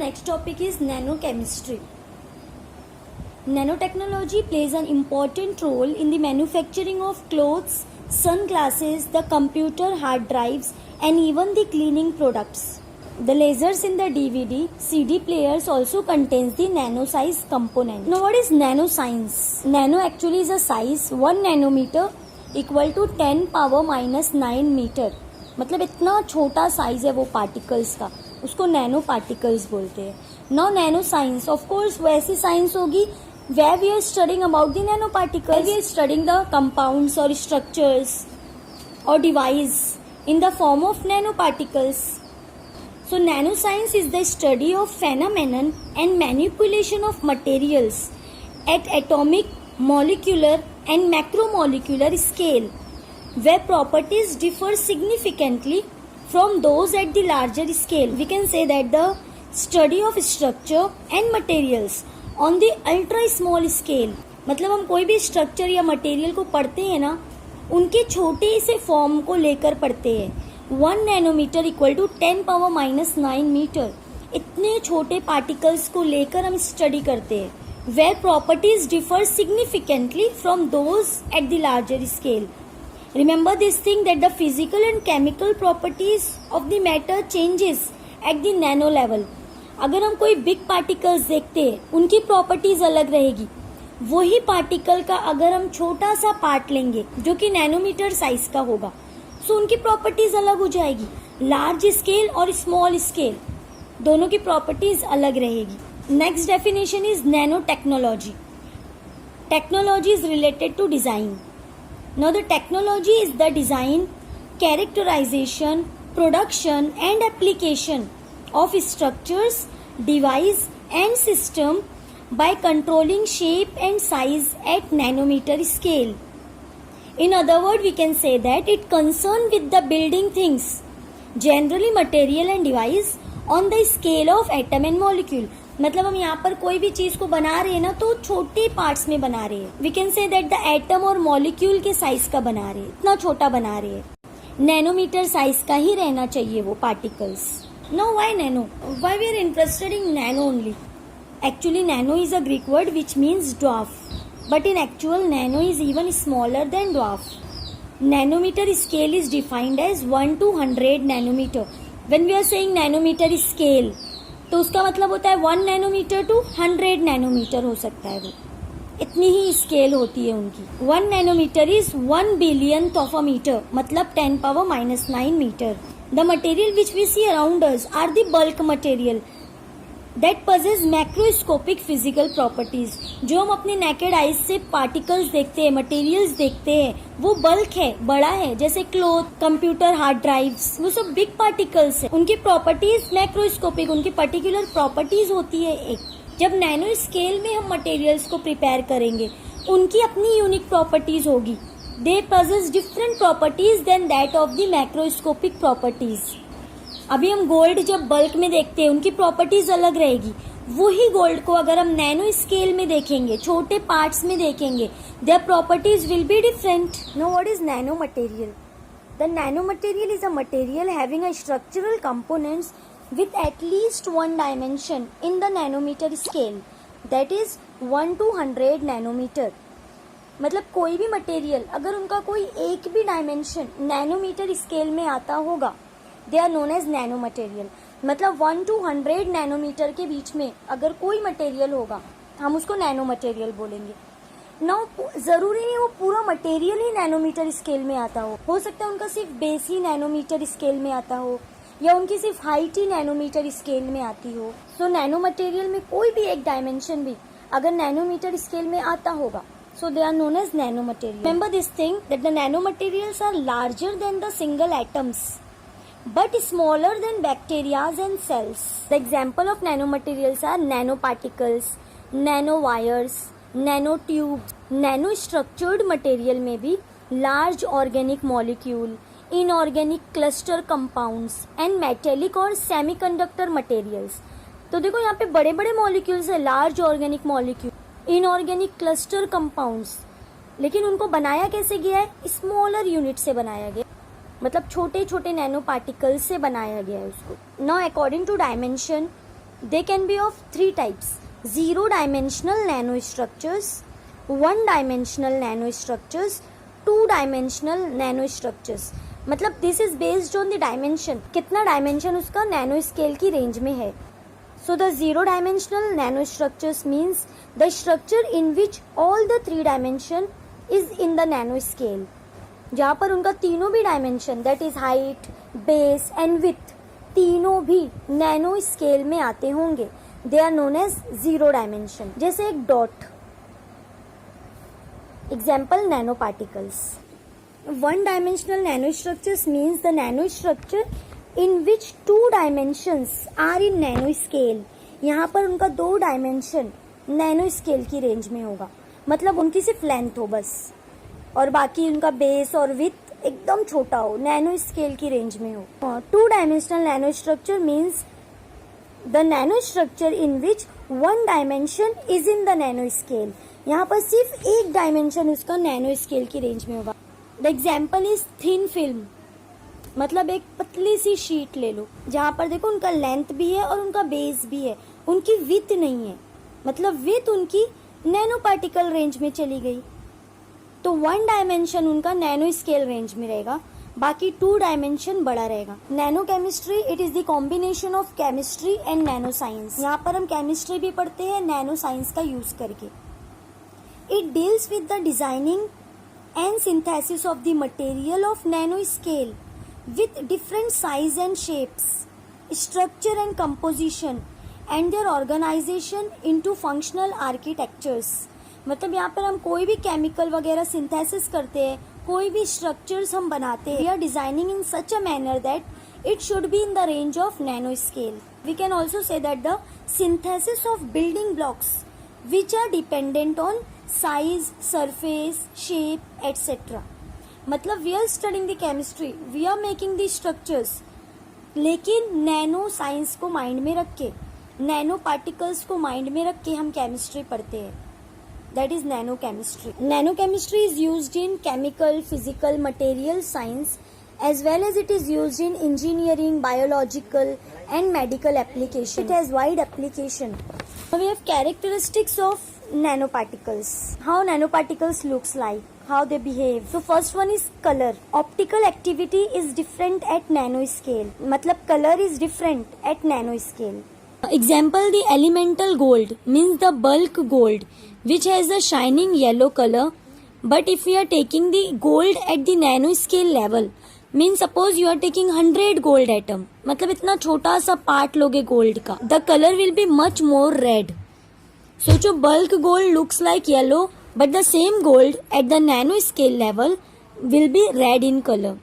next topic is nanochemistry. Nanotechnology plays an important role in the manufacturing of clothes, sunglasses, the computer hard drives, and even the cleaning products. The lasers in the DVD, CD players also contains the nano size component. Now what is nanoscience? Nano actually is a size 1 nanometer equal to 10 power minus 9 meter. मतलब इतना छोटा size है वो particles का, उसको nano particles बोलते हैं. Now nano science, of course वो ऐसी साइंस होगी where we are studying about the nanoparticles. We are studying the compounds or structures or device in the form of nanoparticles. So nanoscience is the study of phenomenon and manipulation of materials at atomic, molecular and macromolecular scale, where properties differ significantly from those at the larger scale. We can say that the study of structure and materials on the ultra small scale. मतलब हम कोई भी structure या material को पढ़ते हैं ना, उनके छोटे से फॉर्म को लेकर पढ़ते हैं. 1 nanometre equal to 10 power minus 9 metre. इतने छोटे पार्टिकल्स को लेकर हम स्टडी करते हैं. Where properties differ significantly from those at the larger scale. Remember this thing that the physical and chemical properties of the matter changes at the nano level. अगर हम कोई बिग पार्टिकल्स देखते हैं, उनकी प्रॉपर्टीज अलग रहेगी. वही पार्टिकल का अगर हम छोटा सा पार्ट लेंगे जो कि नैनोमीटर साइज का होगा, सो उनकी प्रॉपर्टीज अलग हो जाएगी. लार्ज स्केल और स्मॉल स्केल दोनों की प्रॉपर्टीज अलग रहेगी. Next definition is nano technology. Technology is related to design. Now the technology is the design, characterization, production and application of structures, device and system by controlling shape and size at nanometer scale. In other words, we can say that it concerned with the building things, generally material and device on the scale of atom and molecule. मतलब हम यहाँ पर कोई भी चीज को बना रहे हैं ना, तो छोटे पार्ट्स में बना रहे हैं. We can say that the atom और molecule के साइज का बना रहे हैं, इतना छोटा बना रहे हैं. नैनोमीटर साइज का ही रहना चाहिए वो particles. Now why nano? Why we are interested in nano only? Actually nano is a Greek word which means dwarf. But in actual nano is even smaller than dwarf. Nanometer scale is defined as 1 to 100 nanometer. When we are saying nanometer scale, तो उसका मतलब होता है 1 nanometer to 100 nanometer हो सकता है. वो इतनी ही स्केल होती है उनकी. 1 nanometer is 1 billionth of a meter, मतलब 10 power minus 9 meter. The material which we see around us are the bulk material that possess macroscopic physical properties. जो हम अपने naked eyes से particles देखते हैं, materials देखते हैं, वो bulk है, बड़ा है. जैसे cloth, computer hard drives, वो सब big particles है. उनकी properties macroscopic, उनकी particular properties होती है एक. जब nano scale में हम materials को prepare करेंगे, उनकी अपनी unique properties होगी. They possess different properties than that of the macroscopic properties. अभी हम गोल्ड जब बल्क में देखते हैं, उनकी प्रॉपर्टीज अलग रहेगी. वही गोल्ड को अगर हम नैनो स्केल में देखेंगे, छोटे पार्ट्स में देखेंगे, their properties will be different. Now what is nano material? The nanomaterial is a material having a structural components with at least one dimension in the nanometer scale, that is 1 to 100 nanometer. मतलब कोई भी material अगर उनका कोई एक भी dimension nanometre scale में आता होगा, they are known as nano material. मतलब 1 to 100 नैनोमीटर के बीच में अगर कोई मटेरियल होगा, हम उसको नैनो मटेरियल बोलेंगे. नाउ जरूरी नहीं वो पूरा मटेरियल ही नैनोमीटर स्केल में आता हो सकता है उनका सिर्फ बेस ही नैनोमीटर स्केल में आता हो, या उनकी सिर्फ हाइट ही नैनोमीटर स्केल में आती हो. सो नैनो मटेरियल में कोई भी एक डायमेंशन भी अगर नैनोमीटर स्केल में आता होगा, so they are known as nanomaterials. Remember this thing that the nanomaterials are larger than the single atoms but smaller than bacteria and cells. The example of nanomaterials are nanoparticles, nanowires, nanotubes. Nanostructured material में भी large organic molecule, inorganic cluster compounds and metallic और semiconductor materials. तो देखो यहाँ पे बड़े बड़े molecules है, large organic molecule, inorganic cluster compounds. लेकिन उनको बनाया कैसे गया है? स्मॉलर यूनिट से बनाया गया, मतलब छोटे छोटे नैनो पार्टिकल्स से बनाया गया है उसको. Now according to dimension They can be of three types: zero-dimensional nanostructures, one-dimensional nanostructures, two-dimensional nanostructures. मतलब this is based on the dimension, कितना डायमेंशन उसका नैनो स्केल की रेंज में है. So the zero-dimensional nanostructures means the structure in which all the three dimension is in the nanoscale. जहाँ पर उनका तीनों भी dimension, that is height, base and width, तीनों भी नैनो स्केल में आते होंगे. They are known as zero dimension. जैसे एक dot, example nanoparticles. One-dimensional nanostructures means the nanostructure in which two dimensions are in nanoscale. यहाँ पर उनका दो डायमेंशन नैनो स्केल की रेंज में होगा, मतलब उनकी सिर्फ लेंथ हो बस, और बाकी उनका बेस और विथ एकदम छोटा हो, नैनो स्केल की रेंज में हो. Two dimensional nano structure means the nano structure in which one dimension is in the nano scale. यहाँ पर सिर्फ एक डायमेंशन उसका नैनो स्केल की रेंज में होगा. The example is thin film, मतलब एक पतली सी शीट ले लो जहाँ पर देखो उनका लेंथ भी है और उनका बेस भी है, उनकी विथ नहीं है, मतलब विथ उनकी नैनो पार्टिकल रेंज में चली गई. तो वन डायमेंशन उनका नैनो स्केल रेंज में रहेगा, बाकी टू डायमेंशन बड़ा रहेगा. Nano chemistry, it is the combination of chemistry and nano science. यहाँ पर हम केमिस्ट्री भी पढ़ते हैं नैनो साइंस का यूज करके. It deals with the designing and synthesis of the material of nanoscale with different size and shapes, structure and composition and their organization into functional architectures. मतलब यहाँ पर हम कोई भी केमिकल वगैरह सिंथेसिस करते हैं, कोई भी स्ट्रक्चर्स हम बनाते हैं, we are designing in such a manner that it should be in the range of nanoscale. We can also say that the synthesis of building blocks which are dependent on size, surface, shape, etc. मतलब we are studying the chemistry, we are making the structures, लेकिन nano science को mind में रख के, nano particles को mind में रख के हम केमिस्ट्री पढ़ते हैं. That is nano chemistry. Nano chemistry is used in chemical, physical, material science as well as it is used in engineering, biological and medical application. It has wide application. Now we have characteristics of nanoparticles. How nanoparticles looks like, how they behave. So first one is color. Optical activity is different at nanoscale. मतलब color is different at nanoscale. Example, the elemental gold means the bulk gold which has a shining yellow color. But if we are taking the gold at the nanoscale level, means suppose you are taking 100 gold atom, मतलब इतना छोटा सा part लोगे gold का, the color will be much more red. So जो bulk gold looks like yellow, but the same gold at the nanoscale level will be red in color.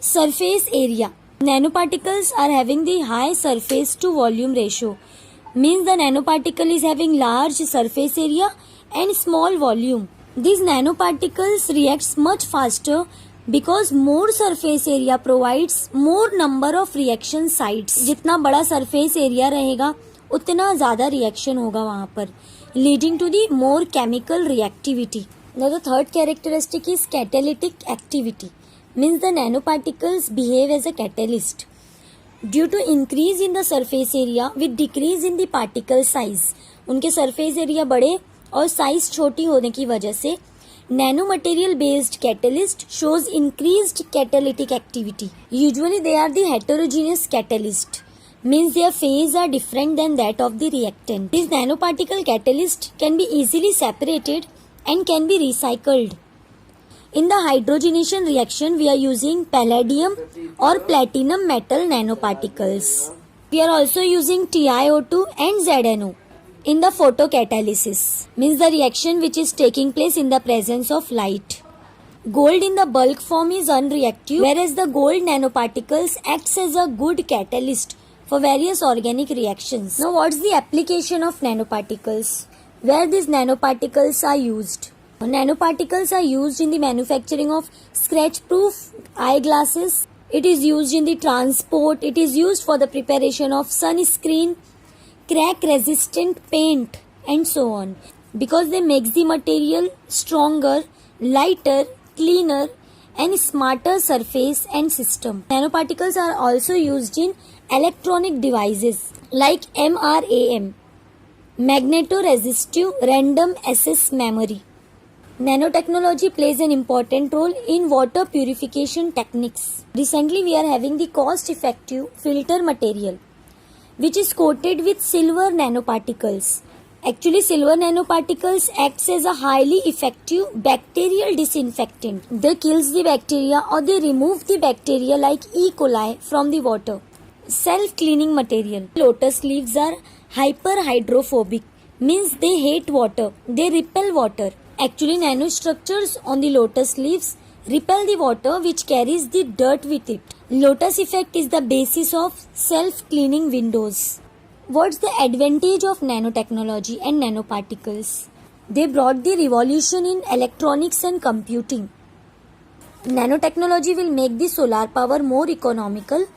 Surface area. Nanoparticles are having the high surface to volume ratio. Means the nanoparticle is having large surface area and small volume. These nanoparticles reacts much faster because more surface area provides more number of reaction sites. जितना बड़ा surface area रहेगा उतना ज़्यादा reaction होगा वहाँ पर, leading to the more chemical reactivity. Now the third characteristic is catalytic activity. Means the nanoparticles behave as a catalyst. Due to increase in the surface area with decrease in the particle size, उनके surface area बड़े और size छोटी होने की वजह से nanomaterial based catalyst shows increased catalytic activity. Usually they are the heterogeneous catalyst. Means their phase are different than that of the reactant. These nanoparticle catalyst can be easily separated and can be recycled. In the hydrogenation reaction, we are using palladium or platinum metal nanoparticles. We are also using TiO2 and ZnO in the photocatalysis. Means the reaction which is taking place in the presence of light. Gold in the bulk form is unreactive, whereas the gold nanoparticles acts as a good catalyst for various organic reactions. Now what's the application of nanoparticles? Where these nanoparticles are used? Nanoparticles are used in the manufacturing of scratch-proof eyeglasses. It is used in the transport. It is used for the preparation of sunscreen, crack-resistant paint, and so on. Because they make the material stronger, lighter, cleaner, and smarter surface and system. Nanoparticles are also used in electronic devices like MRAM, magnetoresistive random access memory. Nanotechnology plays an important role in water purification techniques. Recently, we are having the cost-effective filter material, which is coated with silver nanoparticles. Actually, silver nanoparticles acts as a highly effective bacterial disinfectant. They kills the bacteria or they remove the bacteria like E. coli from the water. Self-cleaning material. Lotus leaves are hyperhydrophobic, means they hate water. They repel water. Actually, nanostructures on the lotus leaves repel the water which carries the dirt with it. Lotus effect is the basis of self-cleaning windows. What's the advantage of nanotechnology and nanoparticles? They brought the revolution in electronics and computing. Nanotechnology will make the solar power more economical.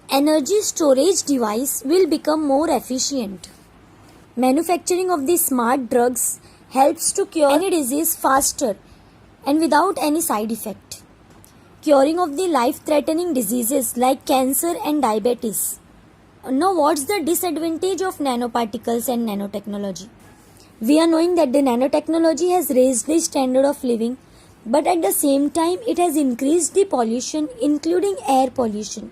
Energy storage device will become more efficient. Manufacturing of the smart drugs helps to cure any disease faster and without any side effect. Curing of the life-threatening diseases like cancer and diabetes. Now, what's the disadvantage of nanoparticles and nanotechnology? We are knowing that the nanotechnology has raised the standard of living, but at the same time, it has increased the pollution, including air pollution.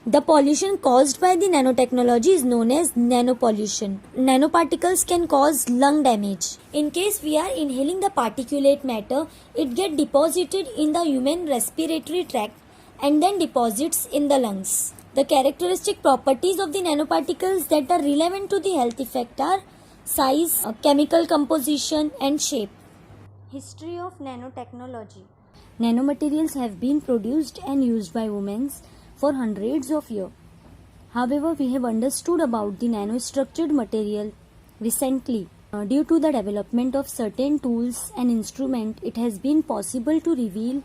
The pollution caused by the nanotechnology is known as nanopollution. Nanoparticles can cause lung damage. In case we are inhaling the particulate matter, it gets deposited in the human respiratory tract and then deposits in the lungs. The characteristic properties of the nanoparticles that are relevant to the health effect are size, chemical composition and shape. History of nanotechnology. Nanomaterials have been produced and used by women for hundreds of years. However, we have understood about the nanostructured material recently. Due to the development of certain tools and instruments, it has been possible to reveal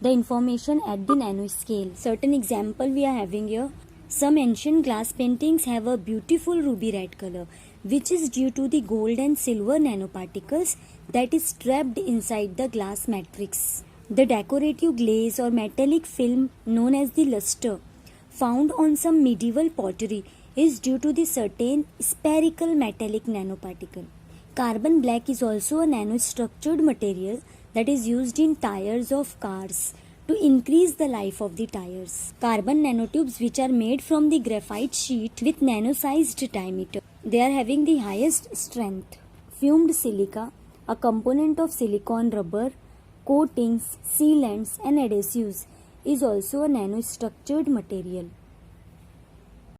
the information at the nanoscale. Certain example we are having here. Some ancient glass paintings have a beautiful ruby red color, which is due to the gold and silver nanoparticles that is trapped inside the glass matrix. The decorative glaze or metallic film known as the luster found on some medieval pottery is due to the certain spherical metallic nanoparticle. Carbon black is also a nanostructured material that is used in tires of cars to increase the life of the tires. Carbon nanotubes, which are made from the graphite sheet with nano-sized diameter. They are having the highest strength. Fumed silica, a component of silicon rubber, coatings, sealants and adhesives, is also a nanostructured material.